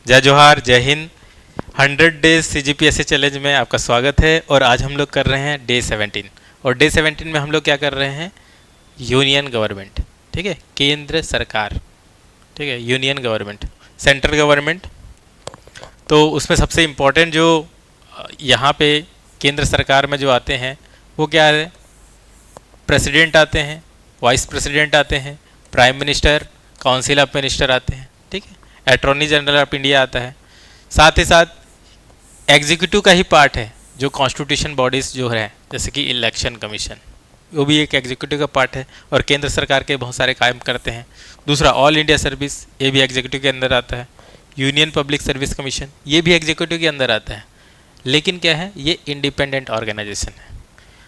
जय जोहार, जय हिंद। 100 डेज CGPSC चैलेंज में आपका स्वागत है। और आज हम लोग कर रहे हैं डे 17। और डे 17 में हम लोग क्या कर रहे हैं? यूनियन गवर्नमेंट, ठीक है, केंद्र सरकार, ठीक है, यूनियन गवर्नमेंट, सेंट्रल गवर्नमेंट। तो उसमें सबसे इम्पोर्टेंट जो यहाँ पे केंद्र सरकार में जो आते हैं वो क्या है? प्रेसिडेंट आते हैं, वाइस प्रेसिडेंट आते हैं, prime minister, council of minister आते हैं, ठीक है, अटॉर्नी जनरल ऑफ इंडिया आता है। साथ ही साथ एग्जीक्यूटिव का ही पार्ट है जो कॉन्स्टिट्यूशन बॉडीज़ जो है, जैसे कि इलेक्शन कमीशन, वो भी एक एग्जीक्यूटिव का पार्ट है और केंद्र सरकार के बहुत सारे काम करते हैं। दूसरा, ऑल इंडिया सर्विस, ये भी एग्जीक्यूटिव के अंदर आता है। यूनियन पब्लिक सर्विस कमीशन, ये भी एग्जीक्यूटिव के अंदर आता है, लेकिन क्या है, ये इंडिपेंडेंट ऑर्गेनाइजेशन है।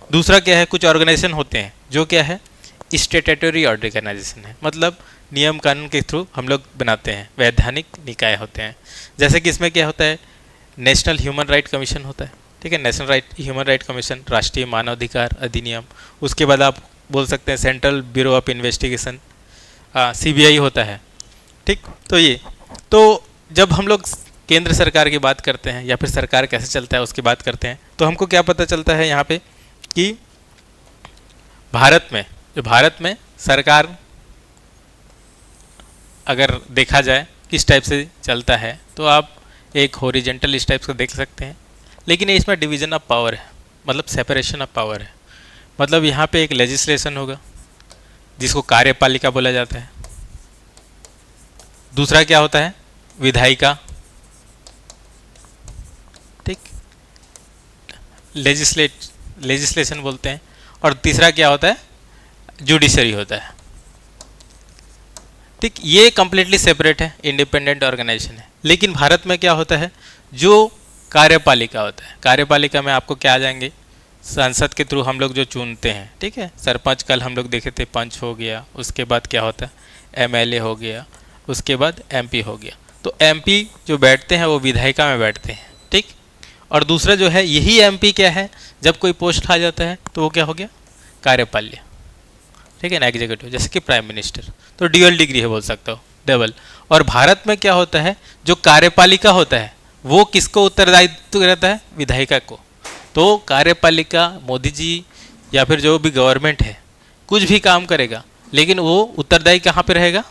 दूसरा क्या है, कुछ ऑर्गेनाइजेशन होते हैं जो क्या है, स्टेटूटरी ऑर्गेनाइजेशन है, मतलब नियम कानून के थ्रू हम लोग बनाते हैं, वैधानिक निकाय होते हैं। जैसे कि इसमें क्या होता है, नेशनल ह्यूमन राइट कमीशन होता है, ठीक है, नेशनल ह्यूमन राइट कमीशन, राष्ट्रीय मानवाधिकार अधिनियम। उसके बाद आप बोल सकते हैं central bureau of investigation, CBI होता है, ठीक। तो जब हम लोग केंद्र सरकार की बात करते हैं या फिर सरकार कैसे चलता है उसकी बात करते हैं, तो हमको क्या पता चलता है यहाँ पे कि भारत में सरकार अगर देखा जाए किस टाइप से चलता है, तो आप एक हॉरिजेंटल इस टाइप से देख सकते हैं। लेकिन इसमें डिवीज़न ऑफ पावर है, मतलब सेपरेशन ऑफ पावर है। मतलब यहाँ पे एक लेजिस्लेशन होगा जिसको कार्यपालिका बोला जाता है। दूसरा क्या होता है, विधायिका, ठीक, लेजिस्लेशन बोलते हैं। और तीसरा क्या होता है, जुडिशरी होता है, ठीक। ये कम्प्लीटली सेपरेट है, इंडिपेंडेंट ऑर्गेनाइजेशन है। लेकिन भारत में क्या होता है, जो कार्यपालिका होता है, कार्यपालिका में आपको क्या आ जाएंगे, संसद के थ्रू हम लोग जो चुनते हैं, ठीक है, सरपंच, कल हम लोग देखे थे, पंच हो गया। उसके बाद क्या होता है, MLA हो गया। उसके बाद MP हो गया। तो MP जो बैठते हैं वो विधायिका में बैठते हैं, ठीक। और दूसरा जो है, यही MP क्या है, जब कोई पोस्ट आ जाता है तो वो क्या हो गया, कार्यपाल्य, ठीक है ना, एग्जीक्यूटिव, जैसे कि प्राइम मिनिस्टर। तो ड्यूअल डिग्री है, बोल सकते हो, डबल। और भारत में क्या होता है, जो कार्यपालिका होता है वो किसको उत्तरदायित्व रहता है, विधायिका को। तो कार्यपालिका, मोदी जी या फिर जो भी गवर्नमेंट है कुछ भी काम करेगा, लेकिन वो उत्तरदायी कहाँ पे रहेगा,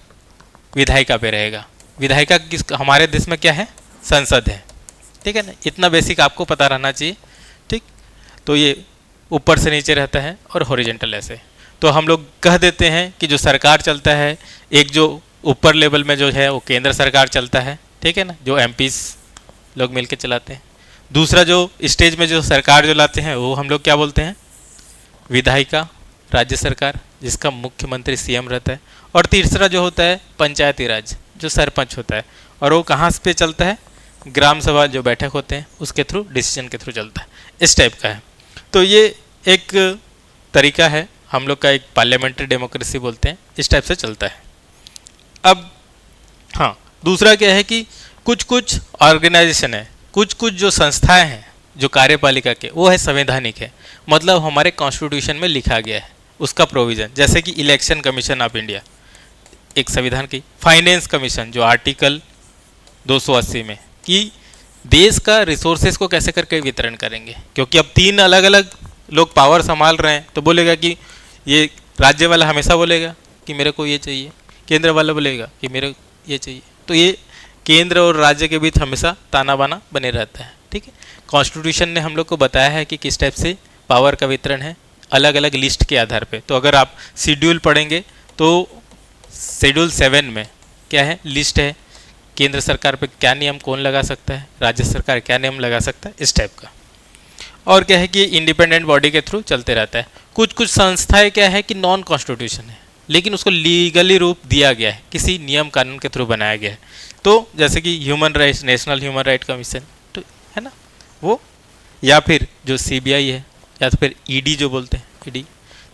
विधायिका पे रहेगा। विधायिका किस, हमारे देश में क्या है, संसद है, ठीक है ना। इतना बेसिक आपको पता रहना चाहिए, ठीक। तो ये ऊपर से नीचे रहता है और हॉरिजेंटल ऐसे। तो हम लोग कह देते हैं कि जो सरकार चलता है, एक जो ऊपर लेवल में जो है वो केंद्र सरकार चलता है, ठीक है ना, जो MPs लोग मिलके चलाते हैं। दूसरा जो स्टेज में जो सरकार जो लाते हैं वो हम लोग क्या बोलते हैं, विधायिका, राज्य सरकार, जिसका मुख्यमंत्री CM रहता है। और तीसरा जो होता है पंचायती राज, जो सरपंच होता है, और वो कहाँ पे चलता है, ग्राम सभा जो बैठक होते हैं उसके थ्रू, डिसीजन के थ्रू चलता है, इस टाइप का है। तो ये एक तरीका है, हम लोग का एक पार्लियामेंट्री डेमोक्रेसी बोलते हैं, इस टाइप से चलता है। अब हाँ, दूसरा क्या है कि कुछ कुछ ऑर्गेनाइजेशन है, कुछ कुछ जो संस्थाएं हैं जो कार्यपालिका के, वो है संवैधानिक है, मतलब हमारे कॉन्स्टिट्यूशन में लिखा गया है उसका प्रोविज़न। जैसे कि इलेक्शन कमीशन ऑफ इंडिया एक संविधान की, फाइनेंस कमीशन जो आर्टिकल 280 में, कि देश का रिसोर्सेज को कैसे करके वितरण करेंगे, क्योंकि अब 3 अलग अलग लोग पावर संभाल रहे हैं। तो बोलेगा कि ये राज्य वाला हमेशा बोलेगा कि मेरे को ये चाहिए, केंद्र वाला बोलेगा कि मेरे ये चाहिए। तो ये केंद्र और राज्य के बीच हमेशा ताना बाना बने रहता है, ठीक है। कॉन्स्टिट्यूशन ने हम लोग को बताया है कि किस टाइप से पावर का वितरण है, अलग अलग लिस्ट के आधार पे। तो अगर आप शेड्यूल पढ़ेंगे तो शेड्यूल 7 में क्या है, लिस्ट है, केंद्र सरकार पे क्या नियम कौन लगा सकता है, राज्य सरकार क्या नियम लगा सकता है, इस टाइप का। और क्या है कि इंडिपेंडेंट बॉडी के थ्रू चलते रहता है। कुछ कुछ संस्थाएं क्या है कि नॉन कॉन्स्टिट्यूशन है, लेकिन उसको लीगली रूप दिया गया है, किसी नियम कानून के थ्रू बनाया गया है। तो जैसे कि human rights, national human right commission, तो है ना वो, या फिर जो CBI है, या तो फिर ED जो बोलते हैं, ED,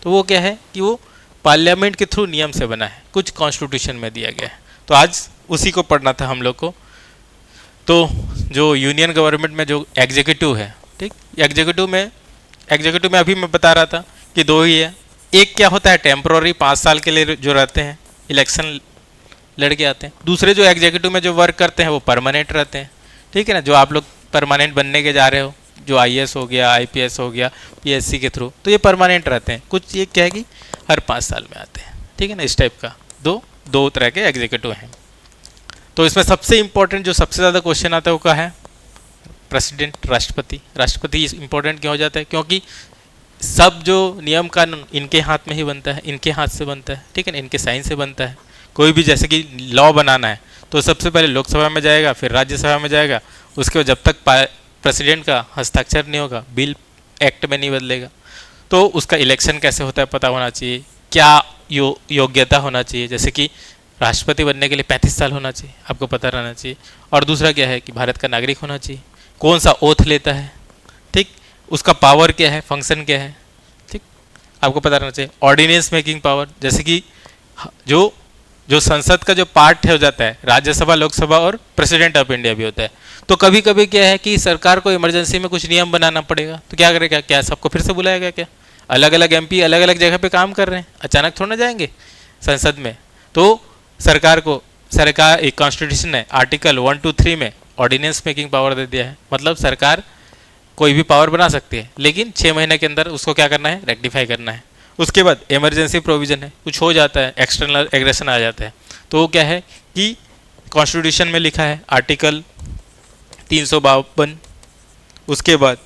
तो वो क्या है कि वो पार्लियामेंट के थ्रू नियम से बना है, कुछ कॉन्स्टिट्यूशन में दिया गया है। तो आज उसी को पढ़ना था हम लोग को। तो जो यूनियन गवर्नमेंट में जो एग्जीक्यूटिव है, ठीक, एग्जीक्यूटिव में अभी मैं बता रहा था कि 2 ही है। एक क्या होता है, टेम्प्रोरी, 5 साल के लिए जो रहते हैं, इलेक्शन लड़के आते हैं। दूसरे जो एग्जीक्यूटिव में जो वर्क करते हैं वो परमानेंट रहते हैं, ठीक है ना। जो आप लोग परमानेंट बनने के जा रहे हो, जो आईएएस हो गया, आईपीएस हो गया पीएससी के थ्रू, तो ये परमानेंट रहते हैं। कुछ ये क्या है कि हर 5 साल में आते हैं, ठीक है ना। इस टाइप का दो तरह के एग्जीक्यूटिव हैं। तो इसमें सबसे इंपॉर्टेंट जो सबसे ज़्यादा क्वेश्चन आता है वो क्या है? प्रेसिडेंट, राष्ट्रपति। राष्ट्रपति इंपॉर्टेंट क्यों हो जाता है? क्योंकि सब जो नियम कानून इनके हाथ में ही बनता है, इनके हाथ से बनता है, ठीक है ना, इनके साइन से बनता है। कोई भी जैसे कि लॉ बनाना है तो सबसे पहले लोकसभा में जाएगा, फिर राज्यसभा में जाएगा, उसके बाद जब तक प्रेसिडेंट का हस्ताक्षर नहीं होगा बिल एक्ट में नहीं बदलेगा। तो उसका इलेक्शन कैसे होता है पता होना चाहिए, क्या योग्यता होना चाहिए, जैसे कि राष्ट्रपति बनने के लिए 35 साल होना चाहिए, आपको पता रहना चाहिए। और दूसरा क्या है कि भारत का नागरिक होना चाहिए, कौन सा ओथ लेता है, ठीक, उसका पावर क्या है, फंक्शन क्या है, ठीक, आपको पता रहना चाहिए। ऑर्डिनेंस मेकिंग पावर, जैसे कि जो संसद का जो पार्ट हो जाता है, राज्यसभा, लोकसभा और प्रेसिडेंट ऑफ इंडिया भी होता है। तो कभी कभी क्या है कि सरकार को इमरजेंसी में कुछ नियम बनाना पड़ेगा, तो क्या करेगा? क्या सबको फिर से बुलाएगा? क्या अलग अलग एमपी अलग अलग जगह पे काम कर रहे हैं, अचानक थोड़ा ना जाएंगे संसद में। तो सरकार एक कॉन्स्टिट्यूशन ने आर्टिकल 123 में ऑर्डिनेंस मेकिंग पावर दे दिया है। मतलब सरकार कोई भी पावर बना सकती है, लेकिन 6 महीने के अंदर उसको क्या करना है? रेक्टिफाई करना है। उसके बाद इमरजेंसी प्रोविजन है, कुछ हो जाता है, एक्सटर्नल एग्रेशन आ जाता है, तो वो क्या है कि कॉन्स्टिट्यूशन में लिखा है आर्टिकल 352। उसके बाद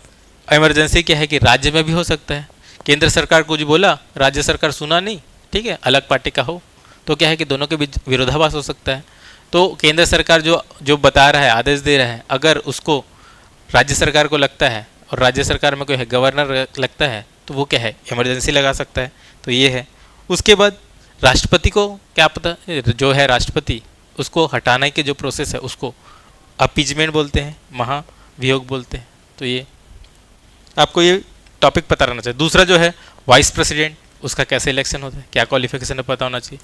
इमरजेंसी क्या है कि राज्य में भी हो सकता है। केंद्र सरकार कुछ बोला, राज्य सरकार सुना नहीं, ठीक है, अलग पार्टी का हो, तो क्या है कि दोनों के बीच विरोधाभास हो सकता है। तो केंद्र सरकार जो बता रहा है, आदेश दे रहा है, अगर उसको राज्य सरकार को लगता है और राज्य सरकार में कोई है गवर्नर लगता है, तो वो क्या है? इमरजेंसी लगा सकता है। तो ये है। उसके बाद राष्ट्रपति को क्या पता, जो है राष्ट्रपति, उसको हटाने के जो प्रोसेस है उसको अपीजमेंट बोलते हैं, महाभियोग बोलते हैं। तो ये आपको ये टॉपिक पता रहना चाहिए। दूसरा जो है वाइस प्रेसिडेंट, उसका कैसे इलेक्शन होता है, क्या क्वालिफिकेशन है पता होना चाहिए।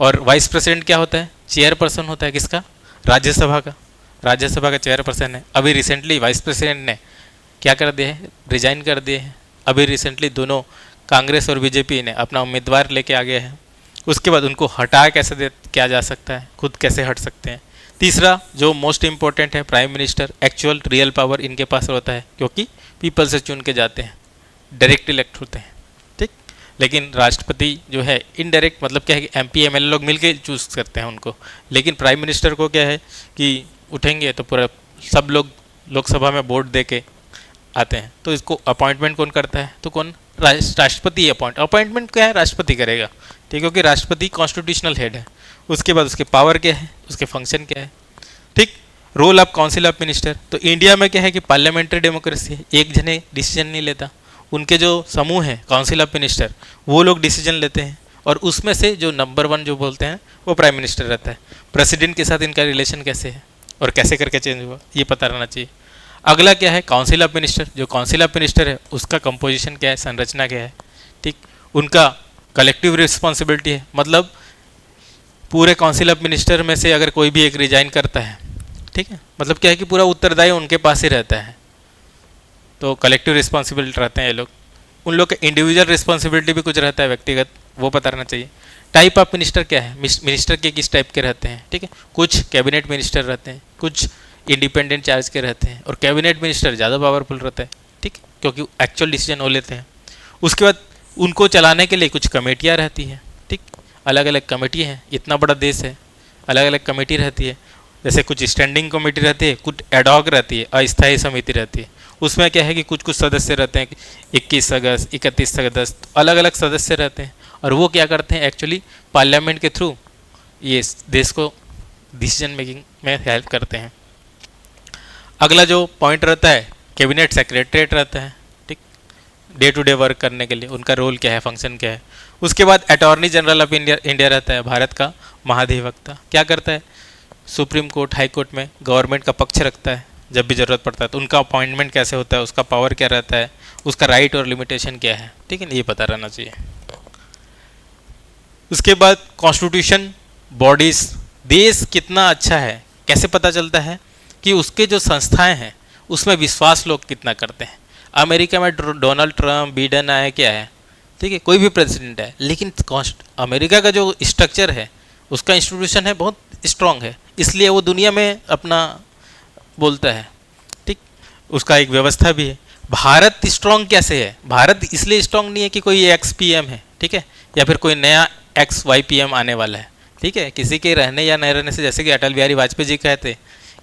और वाइस प्रेसिडेंट क्या होता है? चेयरपर्सन होता है किसका? राज्यसभा का। राज्यसभा का चेयरपर्सन है। अभी रिसेंटली वाइस प्रेसिडेंट ने क्या कर दिया है? रिजाइन कर दिए हैं। अभी रिसेंटली दोनों कांग्रेस और बीजेपी ने अपना उम्मीदवार लेके आ गए हैं। उसके बाद उनको हटा कैसे किया जा सकता है, खुद कैसे हट सकते हैं। तीसरा जो मोस्ट इंपॉर्टेंट है, prime minister. Actual real power इनके पास होता है, क्योंकि पीपल से चुन के जाते हैं, डायरेक्ट इलेक्ट होते हैं, ठीक। लेकिन राष्ट्रपति जो है इनडायरेक्ट, मतलब क्या है कि एमपी एमएलए लोग मिलके चूज करते हैं उनको। लेकिन प्राइम मिनिस्टर को क्या है कि उठेंगे तो पूरा सब लोग लोकसभा में वोट दे के आते हैं। तो इसको अपॉइंटमेंट कौन करता है? तो कौन? राष्ट्रपति अपॉइंटमेंट क्या है? राष्ट्रपति करेगा, ठीक, क्योंकि राष्ट्रपति कॉन्स्टिट्यूशनल हेड है। उसके बाद उसके पावर क्या है, उसके फंक्शन क्या है, ठीक। Role of council of minister, तो इंडिया में क्या है कि पार्लियामेंट्री डेमोक्रेसी है, एक जने डिसीजन नहीं लेता, उनके जो समूह है काउंसिल ऑफ मिनिस्टर, वो लोग डिसीजन लेते हैं। और उसमें से जो नंबर 1 जो बोलते हैं वो प्राइम मिनिस्टर रहता है। प्रेसिडेंट के साथ इनका रिलेशन कैसे है और कैसे करके चेंज हुआ, ये पता रहना चाहिए। अगला क्या है? Council of minister. जो काउंसिल ऑफ मिनिस्टर है उसका कंपोजिशन क्या है, संरचना क्या है, ठीक। उनका कलेक्टिव रिस्पॉन्सिबिलिटी है, मतलब पूरे काउंसिल ऑफ मिनिस्टर में से अगर कोई भी एक रिजाइन करता है, ठीक है, मतलब क्या है कि पूरा उत्तरदायी उनके पास ही रहता है। तो कलेक्टिव रिस्पॉन्सिबिलिटी रहते हैं ये लोग। उन लोग का इंडिविजुअल रिस्पॉन्सिबिलिटी भी कुछ रहता है, व्यक्तिगत, वो पता रहना चाहिए। टाइप ऑफ मिनिस्टर क्या है, मिनिस्टर के किस टाइप के रहते हैं, ठीक है। कुछ कैबिनेट मिनिस्टर रहते हैं, कुछ इंडिपेंडेंट चार्ज के रहते हैं, और कैबिनेट मिनिस्टर ज़्यादा पावरफुल रहता है, ठीक, क्योंकि एक्चुअल डिसीजन वो लेते हैं। उसके बाद उनको चलाने के लिए कुछ कमेटियाँ रहती हैं, ठीक, अलग अलग कमेटी हैं, इतना बड़ा देश है, अलग अलग कमेटी रहती है। जैसे कुछ स्टैंडिंग कमेटी रहती है, कुछ एडॉक रहती है, अस्थायी समिति रहती है। उसमें क्या है कि कुछ कुछ सदस्य रहते हैं, 21 सदस्य, 31 सदस्य, अलग अलग सदस्य रहते हैं। और वो क्या करते हैं एक्चुअली पार्लियामेंट के थ्रू ये देश को डिसीजन मेकिंग में हेल्प करते हैं। अगला जो पॉइंट रहता है, कैबिनेट सेक्रेटरीट रहता है, ठीक, डे टू डे वर्क करने के लिए उनका रोल क्या है, फंक्शन क्या है। उसके बाद अटॉर्नी जनरल ऑफ इंडिया रहता है, भारत का महाधिवक्ता। क्या करता है? सुप्रीम कोर्ट, हाई कोर्ट में गवर्नमेंट का पक्ष रखता है जब भी ज़रूरत पड़ता है। तो उनका अपॉइंटमेंट कैसे होता है, उसका पावर क्या रहता है, उसका राइट और लिमिटेशन क्या है, ठीक है ना, ये पता रहना चाहिए। उसके बाद कॉन्स्टिट्यूशन बॉडीज, देश कितना अच्छा है कैसे पता चलता है कि उसके जो संस्थाएं हैं उसमें विश्वास लोग कितना करते हैं। अमेरिका में डोनाल्ड ट्रम्प, बिडेन आए, क्या है, ठीक है, कोई भी प्रेसिडेंट है, लेकिन अमेरिका का जो स्ट्रक्चर है उसका इंस्टीट्यूशन है बहुत स्ट्रांग है, इसलिए वो दुनिया में अपना बोलता है, ठीक। उसका एक व्यवस्था भी है। भारत स्ट्रांग कैसे है? भारत इसलिए स्ट्रांग नहीं है कि कोई एक्स पीएम है, ठीक है, या फिर कोई नया एक्स वाई पीएम आने वाला है, ठीक है। किसी के रहने या नहीं रहने से, जैसे कि अटल बिहारी वाजपेयी जी कहते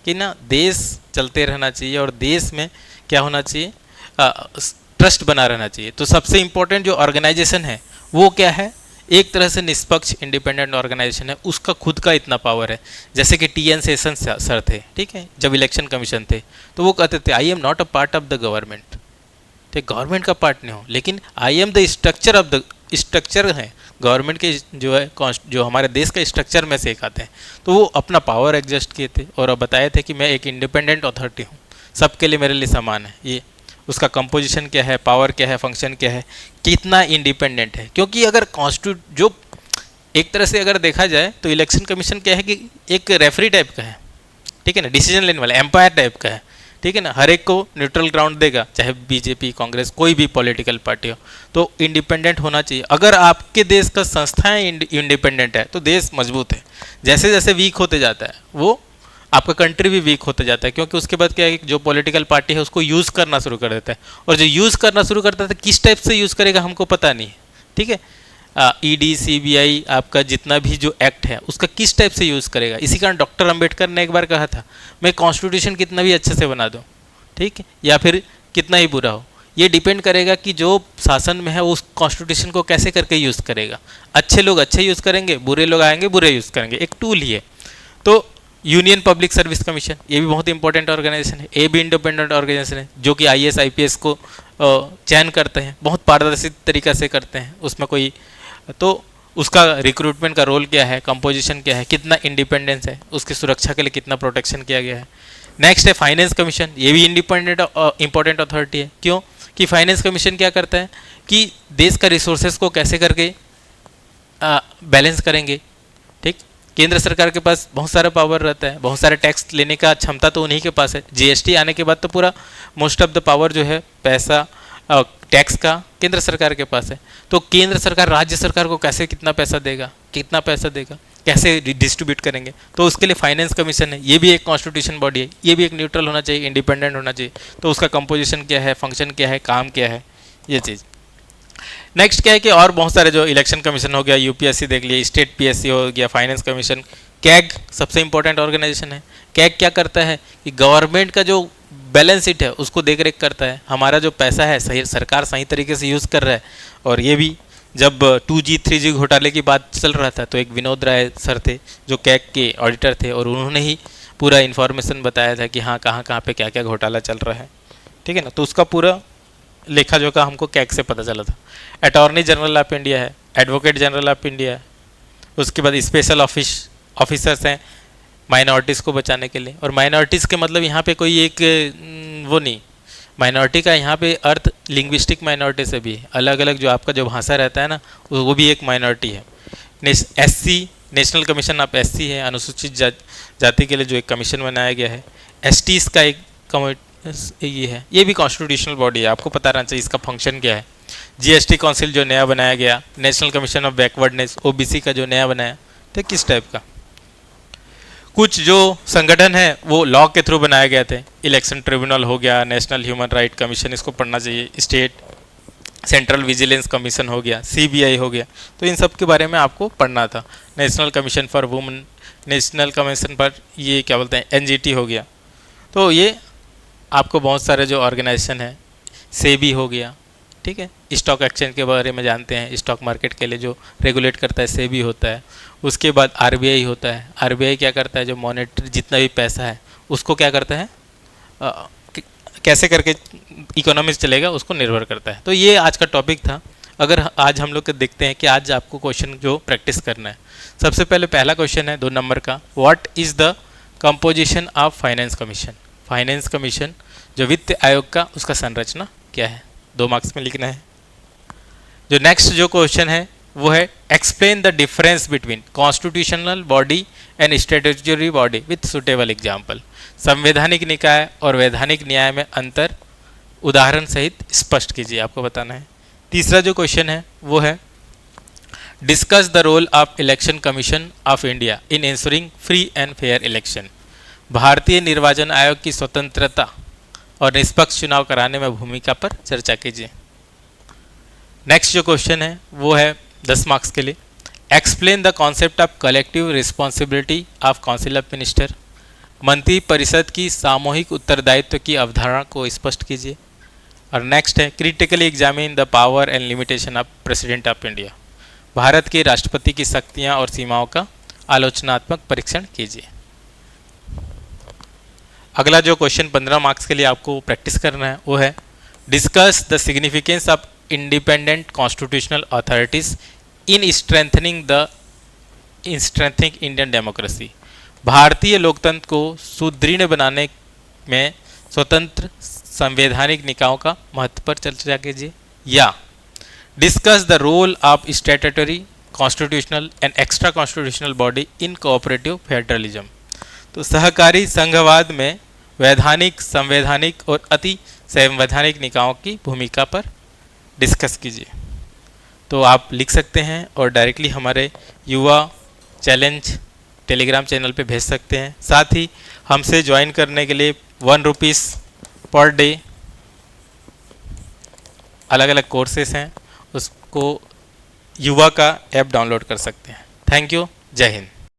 कि ना देश चलते रहना चाहिए और देश में क्या होना चाहिए, ट्रस्ट बना रहना चाहिए। तो सबसे इम्पोर्टेंट जो ऑर्गेनाइजेशन है वो क्या है? एक तरह से निष्पक्ष इंडिपेंडेंट ऑर्गेनाइजेशन है, उसका खुद का इतना पावर है। जैसे कि टी एन शेषन सर थे, ठीक है, जब इलेक्शन कमीशन थे तो वो कहते थे I am not a part of the government, ठीक, गवर्नमेंट का पार्ट नहीं हो, लेकिन I am the structure of the, structure है गवर्नमेंट के, जो है जो हमारे देश का स्ट्रक्चर में से एक आते हैं। तो वो अपना पावर एडजस्ट किए थे और बताए थे कि मैं एक इंडिपेंडेंट अथॉरिटी हूँ, सबके लिए मेरे लिए समान है। ये उसका कंपोजिशन क्या है, पावर क्या है, फंक्शन क्या है, कितना इंडिपेंडेंट है। क्योंकि अगर जो एक तरह से अगर देखा जाए तो इलेक्शन कमीशन क्या है कि एक रेफरी टाइप का है, ठीक है ना, डिसीजन लेने वाला एम्पायर टाइप का है, ठीक है ना, हर एक को न्यूट्रल ग्राउंड देगा, चाहे बीजेपी, कांग्रेस, कोई भी पॉलिटिकल पार्टी हो, तो इंडिपेंडेंट होना चाहिए। अगर आपके देश का संस्थाएं इंडिपेंडेंट है तो देश मजबूत है। जैसे जैसे वीक होते जाता है वो आपका कंट्री भी वीक होते जाता है, क्योंकि उसके बाद क्या है कि जो पॉलिटिकल पार्टी है उसको यूज़ करना शुरू कर देता है, और जो यूज़ करना शुरू करता है किस टाइप से यूज़ करेगा हमको पता नहीं है, ठीक है। ईडी, सीबीआई, आपका जितना भी जो एक्ट है उसका किस टाइप से यूज़ करेगा। इसी कारण डॉक्टर अंबेडकर ने एक बार कहा था, मैं कॉन्स्टिट्यूशन कितना भी अच्छे से बना दूँ, ठीक है, या फिर कितना ही बुरा हो, ये डिपेंड करेगा कि जो शासन में है वो उस कॉन्स्टिट्यूशन को कैसे करके यूज़ करेगा। अच्छे लोग अच्छे यूज़ करेंगे, बुरे लोग आएंगे बुरे यूज़ करेंगे, एक टूल ही है। तो यूनियन पब्लिक सर्विस कमीशन ये भी बहुत इंपॉर्टेंट ऑर्गेनाइजेशन है, ये भी इंडिपेंडेंट ऑर्गेनाइजेशन है, जो कि आईएएस आईपीएस को चयन करते हैं, बहुत पारदर्शी तरीका से करते हैं, उसमें कोई, तो उसका रिक्रूटमेंट का रोल क्या है, कंपोजिशन क्या है, कितना इंडिपेंडेंस है, उसकी सुरक्षा के लिए कितना प्रोटेक्शन किया गया है। नेक्स्ट है फाइनेंस कमीशन, ये भी इंडिपेंडेंट इंपॉर्टेंट अथॉरिटी है। क्यों कि फाइनेंस कमीशन क्या करता है कि देश का रिसोर्सेज को कैसे करके बैलेंस करेंगे, ठीक। केंद्र सरकार के पास बहुत सारा पावर रहता है, बहुत सारे टैक्स लेने का क्षमता तो उन्हीं के पास है। जीएसटी आने के बाद तो पूरा मोस्ट ऑफ द पावर जो है पैसा टैक्स का केंद्र सरकार के पास है। तो केंद्र सरकार राज्य सरकार को कैसे कितना पैसा देगा, कैसे डिस्ट्रीब्यूट करेंगे, तो उसके लिए फाइनेंस कमीशन है, ये भी एक कॉन्स्टिट्यूशन बॉडी है, ये भी एक न्यूट्रल होना चाहिए, इंडिपेंडेंट होना चाहिए। तो उसका कंपोजिशन क्या है, फंक्शन क्या है, काम क्या है, ये चीज़। नेक्स्ट क्या है कि और बहुत सारे जो इलेक्शन कमीशन हो गया, यूपीएससी देख लिया, स्टेट पीएससी हो गया, फाइनेंस कमीशन, कैग सबसे इंपॉर्टेंट ऑर्गेनाइजेशन है। कैग क्या करता है कि गवर्नमेंट का जो बैलेंस शीट है उसको देख रेख करता है, हमारा जो पैसा है सही सरकार सही तरीके से यूज़ कर रहा है। और ये भी जब 2G 3G घोटाले की बात चल रहा था तो एक विनोद राय सर थे जो कैग के ऑडिटर थे, और उन्होंने ही पूरा इन्फॉर्मेशन बताया था कि हाँ कहाँ कहाँ पे क्या क्या घोटाला चल रहा है, ठीक है ना। तो उसका पूरा लेखा जोखा हमको कैग से पता चला था। अटॉर्नी जनरल ऑफ इंडिया है, एडवोकेट जनरल ऑफ इंडिया है, उसके बाद स्पेशल ऑफिसर्स हैं माइनॉरिटीज़ को बचाने के लिए। और माइनॉरिटीज़ के मतलब यहाँ पे कोई एक वो नहीं, माइनॉरिटी का यहाँ पे अर्थ लिंग्विस्टिक माइनॉरिटी से भी है, अलग अलग जो आपका जो भाषा रहता है ना वो भी एक माइनॉरिटी है। SC national commission of SC है, अनुसूचित जाति के लिए जो एक कमीशन बनाया गया है। एसटीज़ का एक ये है, ये भी कॉन्स्टिट्यूशनल बॉडी है, आपको पता रहना चाहिए इसका फंक्शन क्या है। जीएसटी काउंसिल जो नया बनाया गया, national commission of backwardness OBC का जो नया बनाया, तो किस टाइप का। कुछ जो संगठन है वो लॉ के थ्रू बनाए गए थे, इलेक्शन ट्रिब्यूनल हो गया, नेशनल ह्यूमन राइट कमीशन, इसको पढ़ना चाहिए, स्टेट सेंट्रल विजिलेंस कमीशन हो गया, सीबीआई हो गया, तो इन सब के बारे में आपको पढ़ना था। National commission for women, national commission पर ये क्या बोलते हैं एनजीटी हो गया। तो ये आपको बहुत सारे जो ऑर्गेनाइजेशन है, सेबी हो गया, ठीक है, स्टॉक एक्सचेंज के बारे में जानते हैं, स्टॉक मार्केट के लिए जो रेगुलेट करता है सेबी होता है। उसके बाद आरबीआई होता है, आरबीआई क्या करता है, जो मॉनेटरी जितना भी पैसा है उसको क्या करता है, कैसे करके इकोनॉमी चलेगा उसको निर्भर करता है। तो ये आज का टॉपिक था। अगर आज हम लोग देखते हैं कि आज आपको क्वेश्चन जो प्रैक्टिस करना है, सबसे पहले पहला क्वेश्चन है 2 नंबर का, what is the composition of finance commission. Finance commission जो वित्त आयोग का, उसका संरचना क्या है, 2 मार्क्स में लिखना है। जो नेक्स्ट जो क्वेश्चन है वो है explain the difference between constitutional body and statutory body with suitable example. संवैधानिक निकाय और वैधानिक न्याय में अंतर उदाहरण सहित स्पष्ट कीजिए, आपको बताना है। तीसरा जो क्वेश्चन है वो है discuss the role of election commission of India in ensuring free and fair election. भारतीय निर्वाचन आयोग की स्वतंत्रता और निष्पक्ष चुनाव कराने में भूमिका पर चर्चा कीजिए। नेक्स्ट जो क्वेश्चन है वो है 10 मार्क्स के लिए। Explain the concept of collective responsibility of council of minister. मंत्री परिषद की सामूहिक उत्तरदायित्व की अवधारणा को स्पष्ट कीजिए। और नेक्स्ट है critically examine the power and limitation of president of India. Bharat के राष्ट्रपति की शक्तियां और सीमाओं का आलोचनात्मक परीक्षण कीजिए। अगला जो क्वेश्चन 15 मार्क्स के लिए आपको प्रैक्टिस करना है वो है discuss the significance of independent constitutional authorities in strengthening Indian democracy. भारतीय लोकतंत्र को सुदृढ़ बनाने में स्वतंत्र संवैधानिक निकायों का महत्व पर चर्चा कीजिए। या discuss the role of statutory constitutional and extra constitutional body in cooperative federalism. तो सहकारी संघवाद में वैधानिक, संवैधानिक और अति संवैधानिक निकायों की भूमिका पर डिस्कस कीजिए। तो आप लिख सकते हैं और डायरेक्टली हमारे युवा चैलेंज टेलीग्राम चैनल पे भेज सकते हैं। साथ ही हमसे ज्वाइन करने के लिए 1 रुपीज़ पर डे अलग अलग कोर्सेस हैं, उसको युवा का ऐप डाउनलोड कर सकते हैं। थैंक यू, जय हिंद।